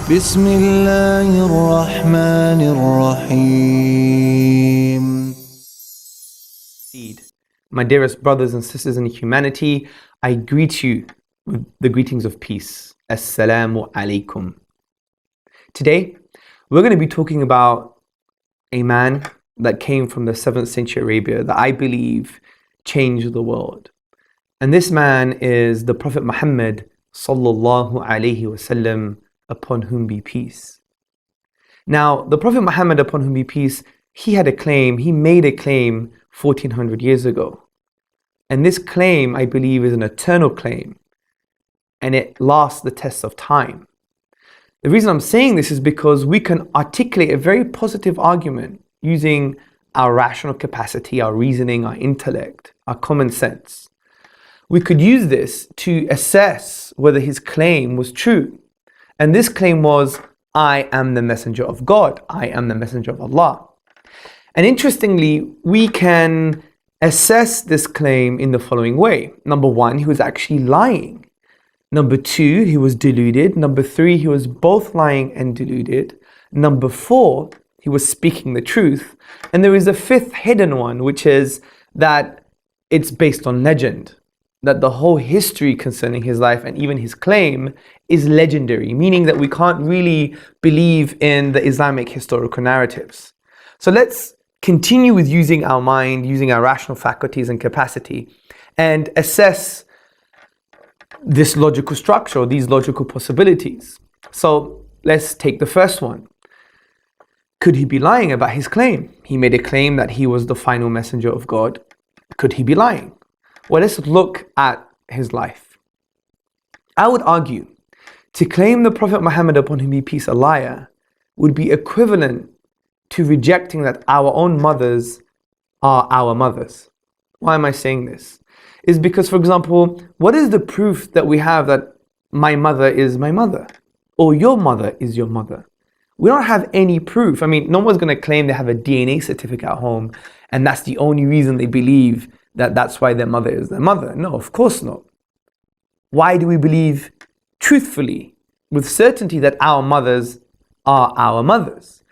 بسم الله الرحمن الرحيم. My dearest brothers and sisters in humanity, I greet you with the greetings of peace. Assalamu alaikum. Today, we're going to be talking about a man that came from the 7th century Arabia that I believe changed the world. And this man is the Prophet Muhammad sallallahu alaihi wasallam, upon whom be peace. Now, the Prophet Muhammad, upon whom be peace, he made a claim 1400 years ago. And this claim, I believe, is an eternal claim. And it lasts the test of time. The reason I'm saying this is because we can articulate a very positive argument using our rational capacity, our reasoning, our intellect, our common sense. We could use this to assess whether his claim was true. And this claim was, I am the messenger of God. I am the messenger of Allah. And interestingly, we can assess this claim in the following way. Number one, he was actually lying. Number two, he was deluded. Number three, he was both lying and deluded. Number four, he was speaking the truth. And there is a fifth hidden one, which is that it's based on legend. That the whole history concerning his life and even his claim is legendary, meaning that we can't really believe in the Islamic historical narratives. So let's continue with using our mind, using our rational faculties and capacity, and assess this logical structure, or these logical possibilities. So let's take the first one. Could he be lying about his claim? He made a claim that he was the final messenger of God. Could he be lying? Well, let's look at his life. I would argue to claim the Prophet Muhammad, upon whom be peace, a liar would be equivalent to rejecting that our own mothers are our mothers. Why am I saying this? Is because, for example, what is the proof that we have that my mother is my mother or your mother is your mother? We don't have any proof. I mean, no one's going to claim they have a DNA certificate at home and that's the only reason they believe that that's why their mother is their mother. No, of course not. Why do we believe truthfully, with certainty, that our mothers are our mothers?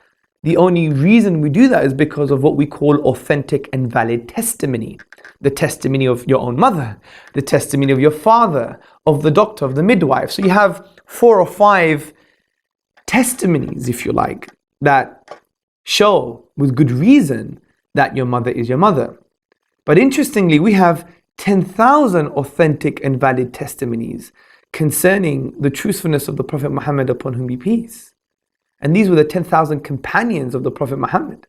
The only reason we do that is because of what we call authentic and valid testimony. The testimony of your own mother, the testimony of your father, of the doctor, of the midwife. So you have 4 or 5 testimonies, if you like, that show with good reason that your mother is your mother. But interestingly, we have 10,000 authentic and valid testimonies concerning the truthfulness of the Prophet Muhammad, upon whom be peace. And these were the 10,000 companions of the Prophet Muhammad.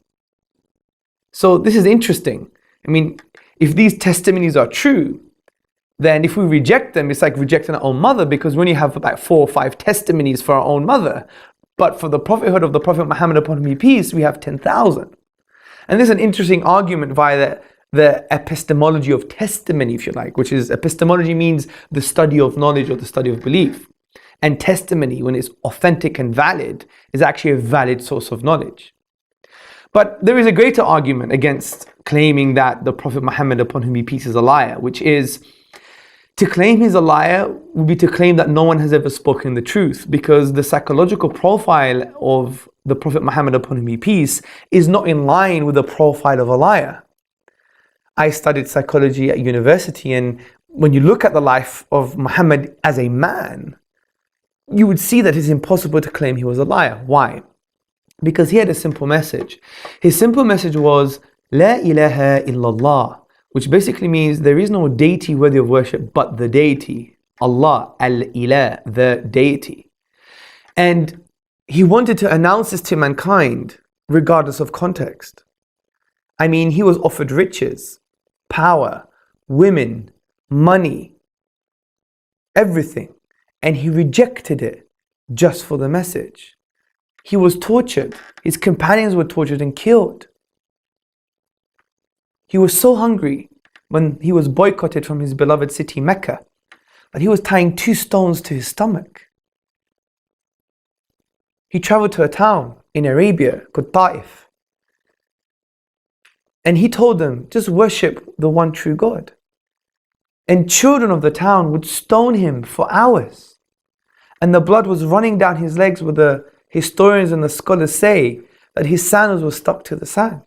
So this is interesting. I mean, if these testimonies are true, then if we reject them, it's like rejecting our own mother, because we only have about 4 or 5 testimonies for our own mother. But for the prophethood of the Prophet Muhammad, upon whom be peace, we have 10,000. And this is an interesting argument via the epistemology of testimony, if you like, which is, epistemology means the study of knowledge or the study of belief. And testimony, when it's authentic and valid, is actually a valid source of knowledge. But there is a greater argument against claiming that the Prophet Muhammad, upon whom be peace, is a liar, which is, to claim he's a liar would be to claim that no one has ever spoken the truth, because the psychological profile of the Prophet Muhammad, upon whom be peace, is not in line with the profile of a liar. I studied psychology at university, and when you look at the life of Muhammad as a man, you would see that it's impossible to claim he was a liar. Why? Because he had a simple message. His simple message was, La ilaha illallah, which basically means there is no deity worthy of worship but the deity. Allah, al-ilah, the deity. And he wanted to announce this to mankind regardless of context. I mean, he was offered riches, power, women, money, everything. And he rejected it just for the message. He was tortured. His companions were tortured and killed. He was so hungry when he was boycotted from his beloved city, Mecca, that he was tying 2 stones to his stomach. He traveled to a town in Arabia called Taif. And he told them, just worship the one true God. And children of the town would stone him for hours. and the blood was running down his legs, where the historians and the scholars say that his sandals were stuck to the sand.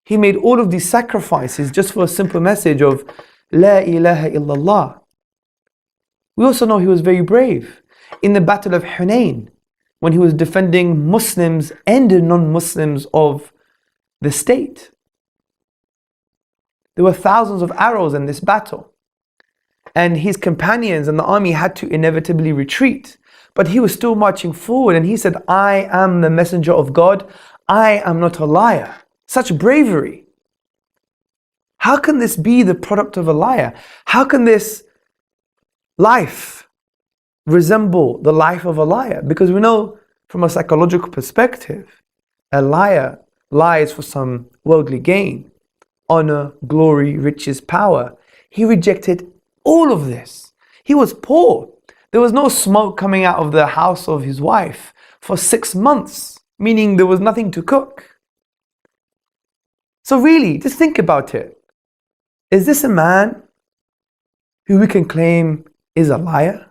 He made all of these sacrifices just for a simple message of La ilaha illallah. We also know he was very brave in the Battle of Hunain, when he was defending Muslims and non-Muslims of the state. There were thousands of arrows in this battle, and his companions and the army had to inevitably retreat, but he was still marching forward, and he said, I am the messenger of God, I am not a liar. Such bravery. How can this be the product of a liar? How can this life resemble the life of a liar? Because we know from a psychological perspective, a liar lies for some worldly gain, honor, glory, riches, power. He rejected all of this. He was poor. There was no smoke coming out of the house of his wife for 6 months, meaning there was nothing to cook. So really, just think about it. Is this a man who we can claim is a liar?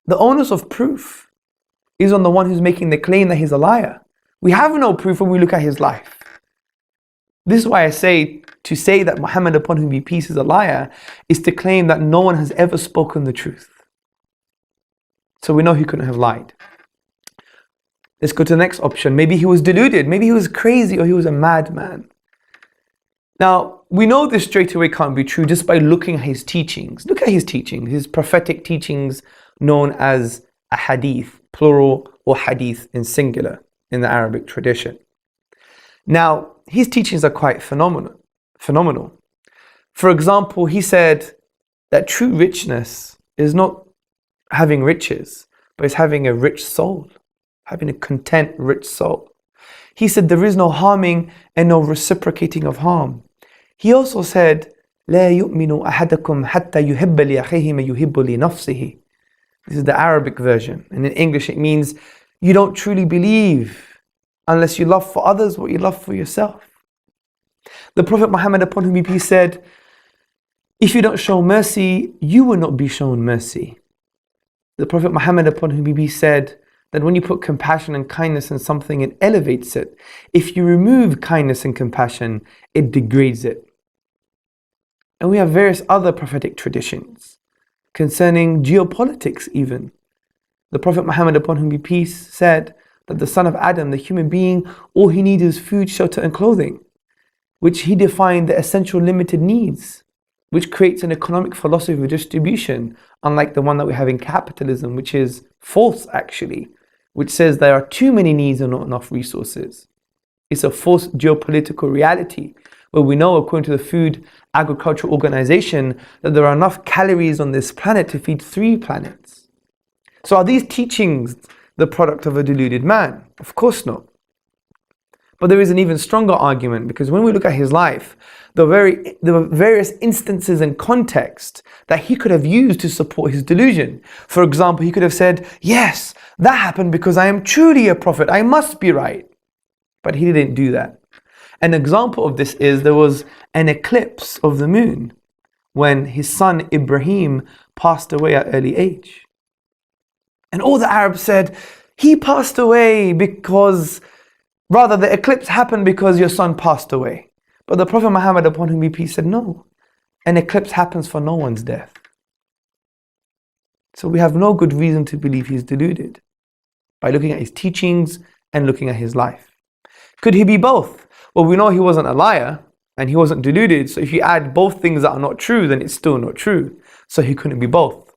The onus of proof is on the one who's making the claim that he's a liar. We have no proof when we look at his life. This is why I say, to say that Muhammad, upon whom be peace, is a liar, is to claim that no one has ever spoken the truth. So we know he couldn't have lied. Let's go to the next option. Maybe he was deluded, maybe he was crazy, or he was a madman. Now, we know this straight away can't be true just by looking at his teachings. Look at his teachings, his prophetic teachings, known as a hadith, plural, or hadith in singular in the Arabic tradition. Now, his teachings are quite phenomenal. For example, he said that true richness is not having riches, but it's having a rich soul, having a content, rich soul. He said there is no harming and no reciprocating of harm. He also said, لا يؤمن أحدكم حتى يحب لأخيه ما يحب لنفسه. This is the Arabic version, and in English it means you don't truly believe unless you love for others what you love for yourself. The Prophet Muhammad, upon whom be peace, said, if you don't show mercy, you will not be shown mercy. The Prophet Muhammad, upon whom be peace, said that when you put compassion and kindness in something, it elevates it. If you remove kindness and compassion, it degrades it. And we have various other prophetic traditions concerning geopolitics even. The Prophet Muhammad, upon whom be peace, said that the son of Adam, the human being, all he needs is food, shelter and clothing, which he defined the essential limited needs, which creates an economic philosophy of distribution, unlike the one that we have in capitalism, which is false actually, which says there are too many needs and not enough resources. It's a false geopolitical reality, where we know, according to the Food Agricultural Organization, that there are enough calories on this planet to feed 3 planets. So are these teachings the product of a deluded man? Of course not. But there is an even stronger argument, because when we look at his life, there were various instances and context that he could have used to support his delusion. For example, he could have said, yes, that happened because I am truly a prophet, I must be right. But he didn't do that. An example of this is there was an eclipse of the moon when his son Ibrahim passed away at early age. And all the Arabs said, he passed away because, rather the eclipse happened because your son passed away. But the Prophet Muhammad, upon whom be peace, said, no, an eclipse happens for no one's death. So we have no good reason to believe he's deluded by looking at his teachings and looking at his life. Could he be both? Well, we know he wasn't a liar and he wasn't deluded. So if you add both things that are not true, then it's still not true. So he couldn't be both.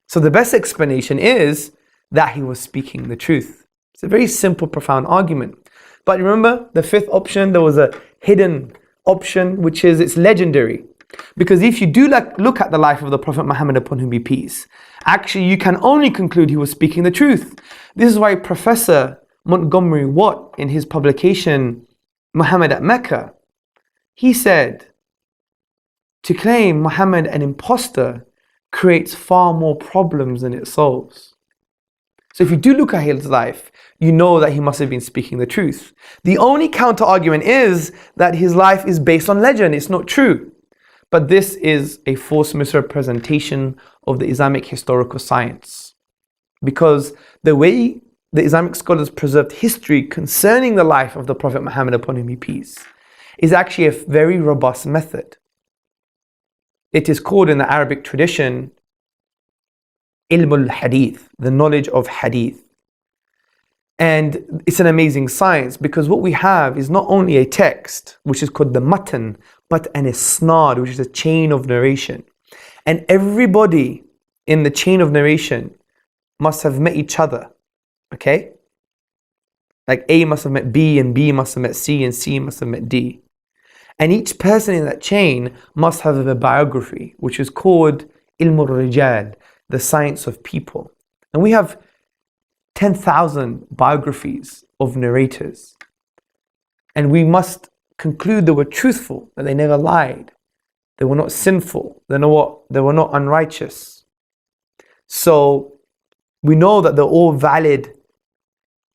So the best explanation is that he was speaking the truth. It's a very simple, profound argument. But remember, the 5th option, there was a hidden option, which is it's legendary. Because if you do look at the life of the Prophet Muhammad, upon whom be peace, actually you can only conclude he was speaking the truth. This is why Professor Montgomery Watt, in his publication Muhammad at Mecca, he said, to claim Muhammad an imposter creates far more problems than it solves. So if you do look at his life, you know that he must have been speaking the truth. The only counter argument is that his life is based on legend, it's not true. But this is a false misrepresentation of the Islamic historical science, because the way the Islamic scholars preserved history concerning the life of the Prophet Muhammad, upon whom be peace, is actually a very robust method. It is called in the Arabic tradition ilm al-hadith, the knowledge of hadith. And it's an amazing science, because what we have is not only a text, which is called the matan, but an isnad, which is a chain of narration. And everybody in the chain of narration must have met each other. Okay? Like A must have met B, and B must have met C, and C must have met D. And each person in that chain must have a biography, which is called ilm al-rijal, the science of people. And we have 10,000 biographies of narrators. And we must conclude they were truthful, that they never lied, they were not sinful, they were not unrighteous. So we know that they're all valid,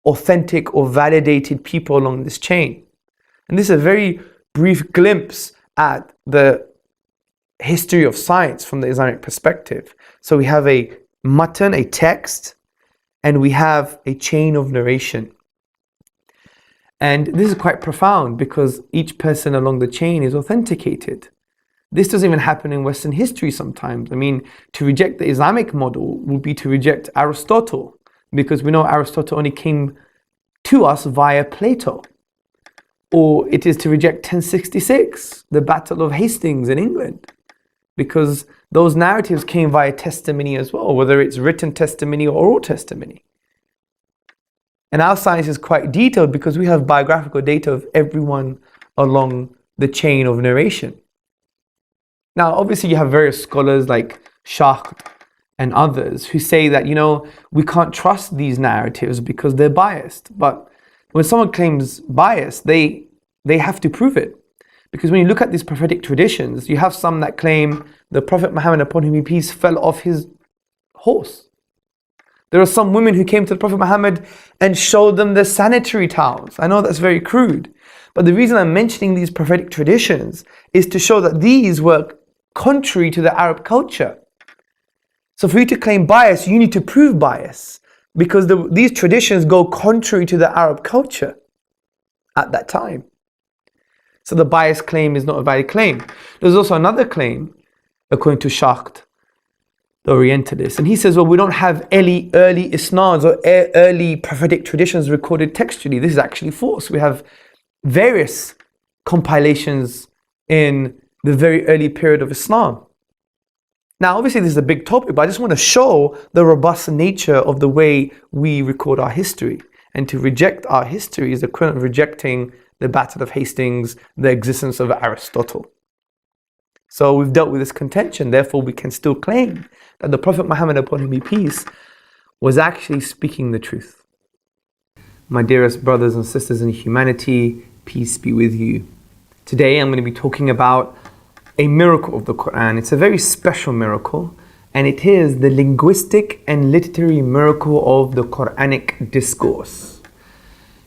authentic or validated people along this chain. And this is a very brief glimpse at the history of science from the Islamic perspective. So we have a matan, a text, and we have a chain of narration. And this is quite profound, because each person along the chain is authenticated. This doesn't even happen in Western history sometimes. I mean, to reject the Islamic model would be to reject Aristotle, because we know Aristotle only came to us via Plato. Or it is to reject 1066, the Battle of Hastings in England, because those narratives came via testimony as well, whether it's written testimony or oral testimony. And our science is quite detailed, because we have biographical data of everyone along the chain of narration. Now, obviously, you have various scholars like Shah and others who say that, we can't trust these narratives because they're biased. But when someone claims bias, they have to prove it. Because when you look at these prophetic traditions, you have some that claim the Prophet Muhammad, upon whom be peace, fell off his horse. There are some women who came to the Prophet Muhammad and showed them their sanitary towels. I know that's very crude, but the reason I'm mentioning these prophetic traditions is to show that these were contrary to the Arab culture. So for you to claim bias, you need to prove bias, because these traditions go contrary to the Arab culture at that time. So the bias claim is not a valid claim. There's also another claim, according to Shacht, the Orientalist, and he says, well, we don't have early isnads or early prophetic traditions recorded textually. This is actually false. We have various compilations in the very early period of Islam. Now, obviously, this is a big topic, but I just want to show the robust nature of the way we record our history. And to reject our history is the equivalent of rejecting the Battle of Hastings, the existence of Aristotle. So we've dealt with this contention, therefore we can still claim that the Prophet Muhammad, upon whom be peace, was actually speaking the truth. My dearest brothers and sisters in humanity, peace be with you. Today I'm going to be talking about a miracle of the Qur'an. It's a very special miracle, and it is the linguistic and literary miracle of the Quranic discourse.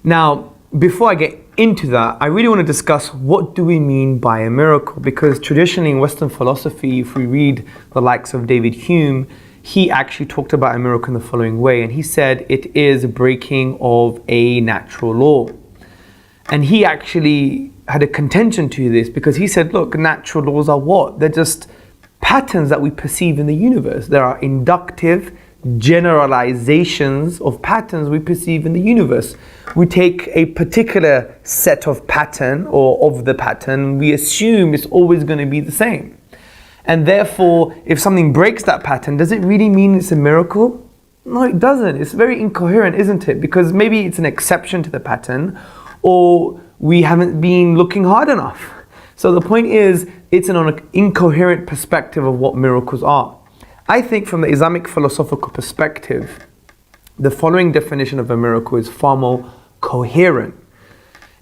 Now, before I get into that, I really want to discuss what do we mean by a miracle, because traditionally in Western philosophy, if we read the likes of David Hume, he actually talked about a miracle in the following way, and he said it is a breaking of a natural law. And he actually had a contention to this, because he said, look, natural laws are what? They're just patterns that we perceive in the universe. There are inductive generalizations of patterns we perceive in the universe. We take a particular set of pattern, or of the pattern, we assume it's always going to be the same. And therefore, if something breaks that pattern, does it really mean it's a miracle? No, it doesn't. It's very incoherent, isn't it? Because maybe it's an exception to the pattern, or we haven't been looking hard enough. So the point is, it's an incoherent perspective of what miracles are. I think from the Islamic philosophical perspective, the following definition of a miracle is far more coherent.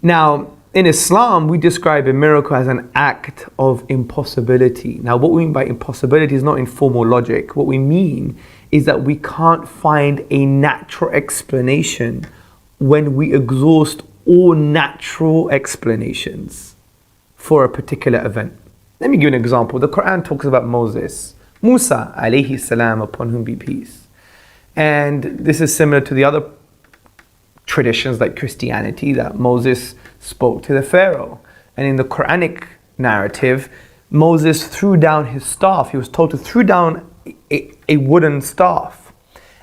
Now, in Islam, we describe a miracle as an act of impossibility. Now, what we mean by impossibility is not in formal logic. What we mean is that we can't find a natural explanation when we exhaust all natural explanations for a particular event. Let me give you an example. The Qur'an talks about Moses, Musa alayhi salam, upon whom be peace. And this is similar to the other traditions like Christianity, that Moses spoke to the Pharaoh. And in the Quranic narrative, Moses threw down his staff. He was told to throw down a wooden staff,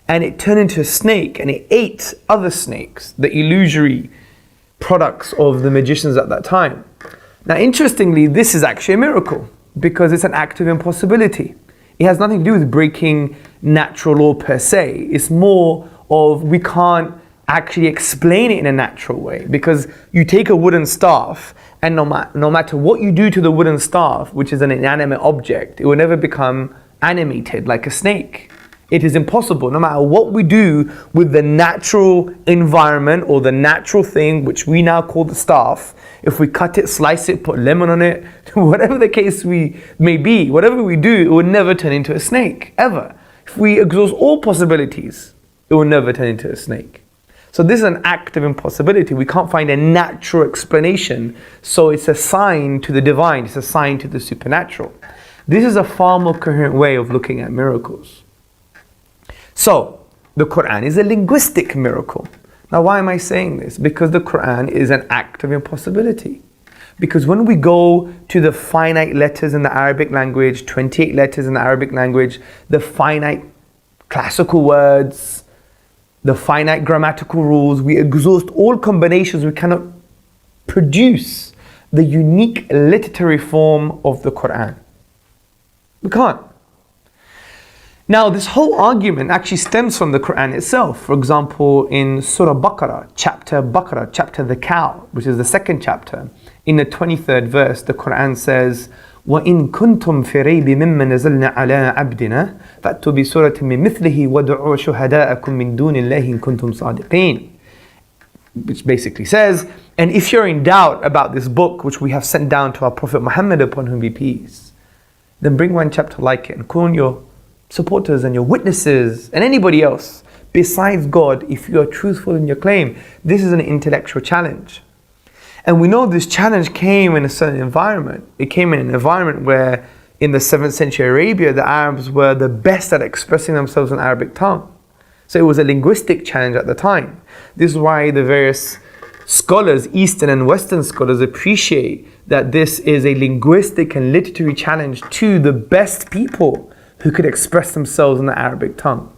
and it turned into a snake, and it ate other snakes, the illusory products of the magicians at that time. Now, interestingly, this is actually a miracle because it's an act of impossibility. It has nothing to do with breaking natural law per se. It's more of, we can't actually explain it in a natural way, because you take a wooden staff, and no matter what you do to the wooden staff, which is an inanimate object, it will never become animated like a snake. It is impossible. No matter what we do with the natural environment or the natural thing, which we now call the staff, if we cut it, slice it, put lemon on it, whatever the case may be, whatever we do, it will never turn into a snake, ever. If we exhaust all possibilities, it will never turn into a snake. So this is an act of impossibility. We can't find a natural explanation, so it's a sign to the divine, it's a sign to the supernatural. This is a far more coherent way of looking at miracles. So, the Qur'an is a linguistic miracle. Now, why am I saying this? Because the Qur'an is an act of impossibility. Because when we go to the finite letters in the Arabic language, 28 letters in the Arabic language, the finite classical words, the finite grammatical rules, we exhaust all combinations, we cannot produce the unique literary form of the Qur'an. We can't. Now, this whole argument actually stems from the Qur'an itself. For example, in Surah Baqarah, chapter the cow, which is the second chapter, in the 23rd verse, the Qur'an says, وَإِن كُنْتُمْ فِي رَيْبٍ مِمَّا نَزَلْنَا عَلَىٰ عَبْدِنَا فَأْتُوا بِسُورَةٍ مِّن مِثْلِهِ وَادْعُوا شُهَدَاءَكُم مِّن دُونِ اللَّهِ إِن كُنْتُمْ صَادِقِينَ. Which basically says, and if you're in doubt about this book which we have sent down to our Prophet Muhammed, upon whom be peace, then bring one chapter like it and call on your supporters and your witnesses and anybody else besides God if you are truthful in your claim. This is an intellectual challenge. And we know this challenge came in a certain environment. It came in an environment where in the 7th century Arabia, the Arabs were the best at expressing themselves in Arabic tongue. So it was a linguistic challenge at the time. This is why the various scholars, Eastern and Western scholars, appreciate that this is a linguistic and literary challenge to the best people who could express themselves in the Arabic tongue.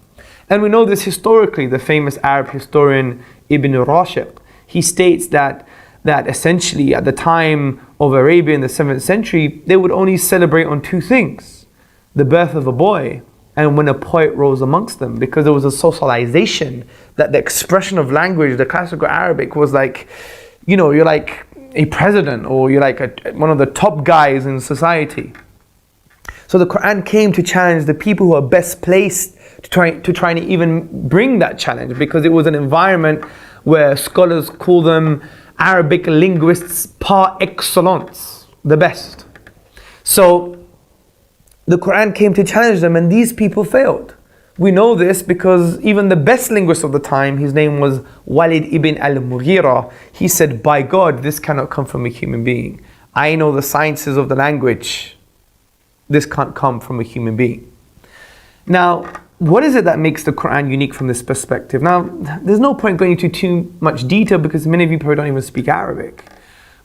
And we know this historically. The famous Arab historian Ibn Rashid, he states that essentially at the time of Arabia in the 7th century, they would only celebrate on two things: the birth of a boy and when a poet rose amongst them, because there was a socialization that the expression of language, the classical Arabic, was like, you're like a president, or you're like one of the top guys in society. So the Qur'an came to challenge the people who are best placed to try and even bring that challenge, because it was an environment where scholars call them Arabic linguists par excellence, the best. So the Qur'an came to challenge them, and these people failed. We know this because even the best linguist of the time, his name was Walid ibn al-Mughira, he said, by God, this cannot come from a human being. I know the sciences of the language. This can't come from a human being. Now, what is it that makes the Qur'an unique from this perspective? Now, there's no point going into too much detail because many of you probably don't even speak Arabic.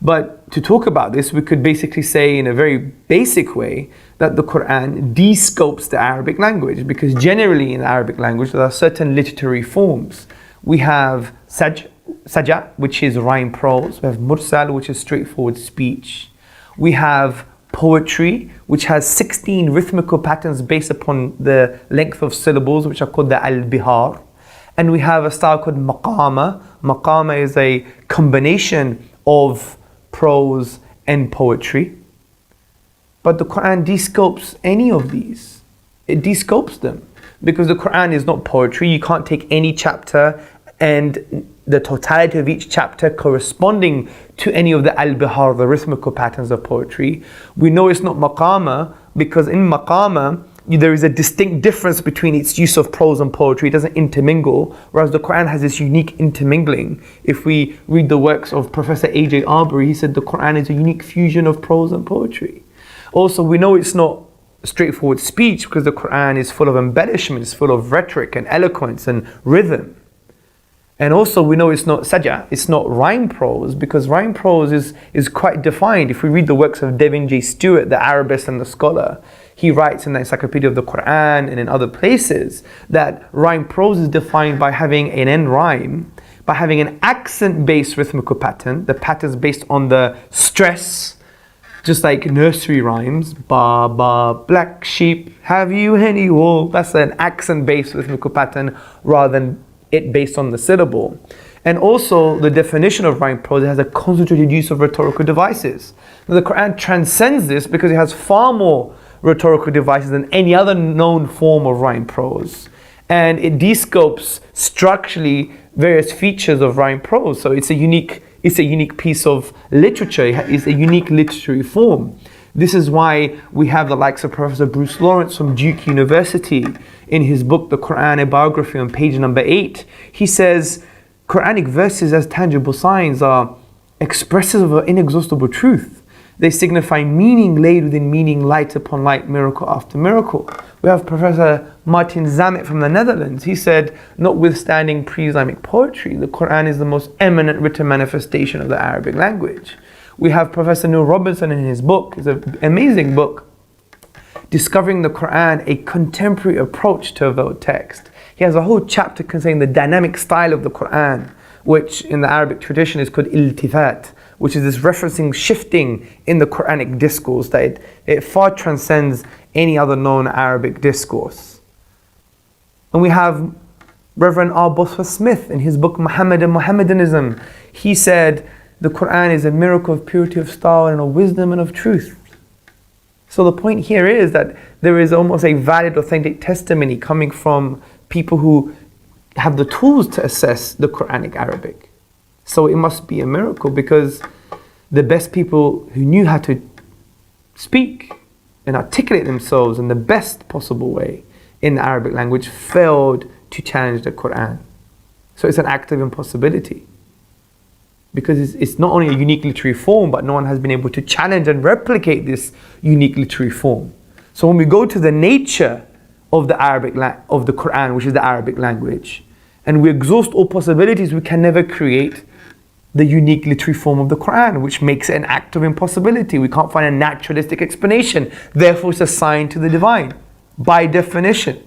But to talk about this, we could basically say in a very basic way that the Qur'an de-scopes the Arabic language, because generally in the Arabic language there are certain literary forms. We have saja, which is rhyme prose. We have mursal, which is straightforward speech. We have poetry, which has 16 rhythmical patterns based upon the length of syllables, which are called the al-bihar. And we have a style called maqama. Maqama is a combination of prose and poetry. But the Qur'an de-scopes any of these. It de-scopes them, because the Qur'an is not poetry. You can't take any chapter and the totality of each chapter corresponding to any of the al-bihar, the rhythmical patterns of poetry. We know it's not maqama because in maqama there is a distinct difference between its use of prose and poetry. It doesn't intermingle, whereas the Qur'an has this unique intermingling. If we read the works of Professor A.J. Arbery, he said the Qur'an is a unique fusion of prose and poetry. Also, we know it's not straightforward speech because the Qur'an is full of embellishments, full of rhetoric and eloquence and rhythm. And also we know it's not saj'a, it's not rhyme prose, because rhyme prose is quite defined. If we read the works of Devin J. Stewart, the Arabist and the scholar, he writes in the Encyclopedia of the Qur'an and in other places that rhyme prose is defined by having an end rhyme, by having an accent-based rhythmical pattern. The pattern is based on the stress, just like nursery rhymes. Ba, ba, black sheep, have you any wool? That's an accent-based rhythmical pattern rather than it based on the syllable. And also the definition of rhyme prose has a concentrated use of rhetorical devices. Now, the Qur'an transcends this because it has far more rhetorical devices than any other known form of rhyme prose. And it descopes structurally various features of rhyme prose. So it's a unique piece of literature. It's a unique literary form. This is why we have the likes of Professor Bruce Lawrence from Duke University in his book, The Qur'an, a Biography, on page number 8. He says, Quranic verses as tangible signs are expressive of an inexhaustible truth. They signify meaning laid within meaning, light upon light, miracle after miracle. We have Professor Martin Zamet from the Netherlands. He said, notwithstanding pre-Islamic poetry, the Qur'an is the most eminent written manifestation of the Arabic language. We have Professor Neil Robinson in his book, it's an amazing book, Discovering the Qur'an, a contemporary approach to a veiled text. He has a whole chapter concerning the dynamic style of the Qur'an, which in the Arabic tradition is called iltifat, which is this referencing, shifting in the Quranic discourse that it far transcends any other known Arabic discourse. And we have Reverend R. Bosworth Smith in his book Muhammed and Mohammedanism. He said, the Qur'an is a miracle of purity of style and of wisdom and of truth. So the point here is that there is almost a valid, authentic testimony coming from people who have the tools to assess the Quranic Arabic. So it must be a miracle because the best people who knew how to speak and articulate themselves in the best possible way in the Arabic language failed to challenge the Qur'an. So it's an act of impossibility. Because it's not only a unique literary form, but no one has been able to challenge and replicate this unique literary form. So when we go to the nature of the of the Qur'an, which is the Arabic language, and we exhaust all possibilities, we can never create the unique literary form of the Qur'an, which makes it an act of impossibility. We can't find a naturalistic explanation. Therefore, it's assigned to the divine, by definition.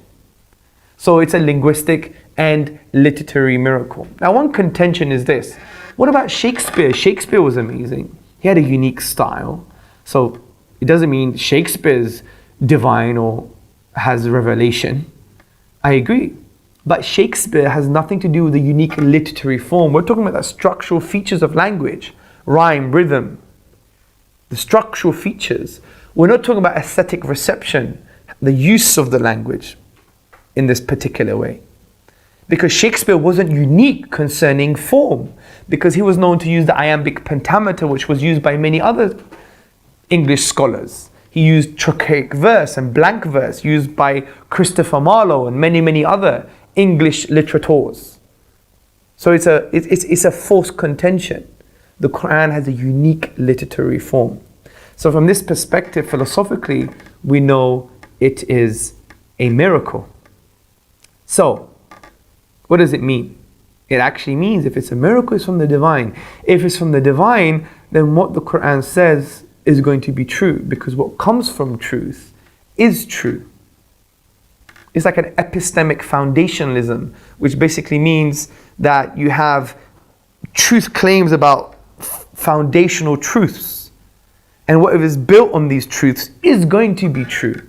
So it's a linguistic and literary miracle. Now, one contention is this. What about Shakespeare? Shakespeare was amazing. He had a unique style. So it doesn't mean Shakespeare's divine or has revelation. I agree. But Shakespeare has nothing to do with the unique literary form. We're talking about the structural features of language, rhyme, rhythm, the structural features. We're not talking about aesthetic reception, the use of the language in this particular way. Because Shakespeare wasn't unique concerning form, because he was known to use the iambic pentameter, which was used by many other English scholars. He used trochaic verse and blank verse, used by Christopher Marlowe and many other English literateurs. So it's a false contention. The Qur'an has a unique literary form. So from this perspective, philosophically, we know it is a miracle. So, what does it mean? It actually means if it's a miracle, it's from the divine. If it's from the divine, then what the Qur'an says is going to be true, because what comes from truth is true. It's like an epistemic foundationalism, which basically means that you have truth claims about foundational truths, and whatever is built on these truths is going to be true.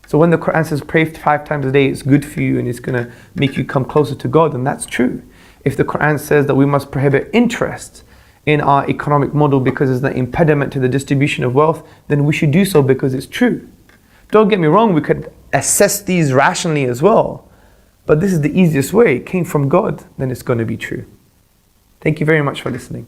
So when the Qur'an says pray 5 times a day, it's good for you and it's going to make you come closer to God, then that's true. If the Qur'an says that we must prohibit interest in our economic model because it's an impediment to the distribution of wealth, then we should do so because it's true. Don't get me wrong, we could assess these rationally as well. But this is the easiest way. It came from God, then it's going to be true. Thank you very much for listening.